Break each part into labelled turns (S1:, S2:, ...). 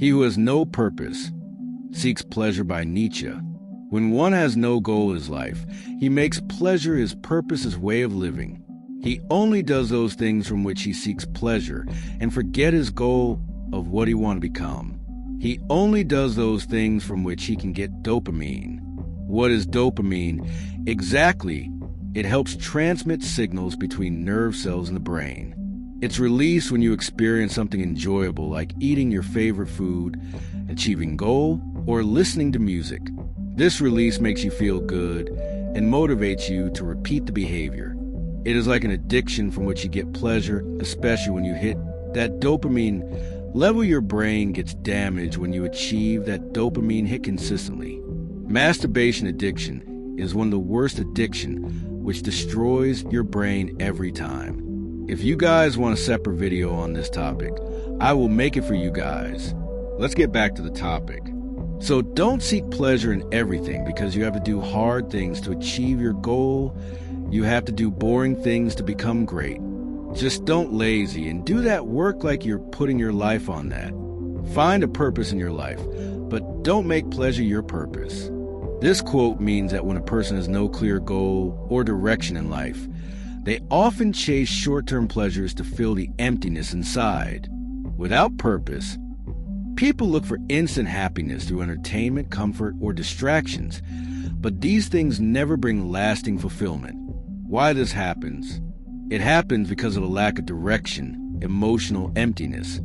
S1: He who has no purpose seeks pleasure by Nietzsche. When one has no goal in his life, he makes pleasure his purpose, his way of living. He only does those things from which he seeks pleasure and forget his goal of what he wants to become. He only does those things from which he can get dopamine. What is dopamine? Exactly. It helps transmit signals between nerve cells in the brain. It's released when you experience something enjoyable like eating your favorite food, achieving a goal, or listening to music. This release makes you feel good and motivates you to repeat the behavior. It is like an addiction from which you get pleasure, especially when you hit that dopamine level. Your brain gets damaged when you achieve that dopamine hit consistently. Masturbation addiction is one of the worst addictions, which destroys your brain every time. If you guys want a separate video on this topic, I will make it for you guys. Let's get back to the topic. So don't seek pleasure in everything because you have to do hard things to achieve your goal. You have to do boring things to become great. Just don't lazy and do that work like you're putting your life on that. Find a purpose in your life, but don't make pleasure your purpose. This quote means that when a person has no clear goal or direction in life, they often chase short-term pleasures to fill the emptiness inside. Without purpose, people look for instant happiness through entertainment, comfort, or distractions, but these things never bring lasting fulfillment. Why this happens? It happens because of a lack of direction, emotional emptiness,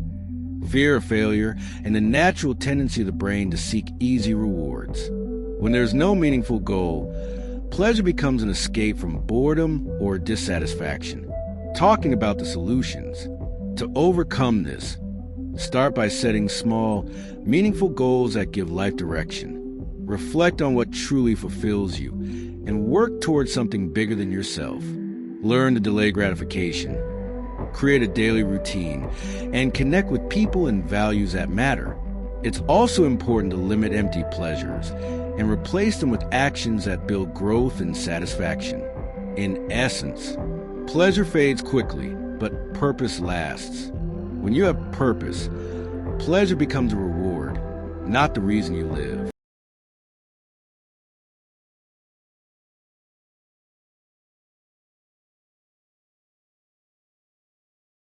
S1: fear of failure, and the natural tendency of the brain to seek easy rewards. When there's no meaningful goal, pleasure becomes an escape from boredom or dissatisfaction. Talking about the solutions. To overcome this, start by setting small, meaningful goals that give life direction. Reflect on what truly fulfills you and work towards something bigger than yourself. Learn to delay gratification. Create a daily routine and connect with people and values that matter. It's also important to limit empty pleasures and replace them with actions that build growth and satisfaction. In essence, pleasure fades quickly, but purpose lasts. When you have purpose, pleasure becomes a reward, not the reason you live.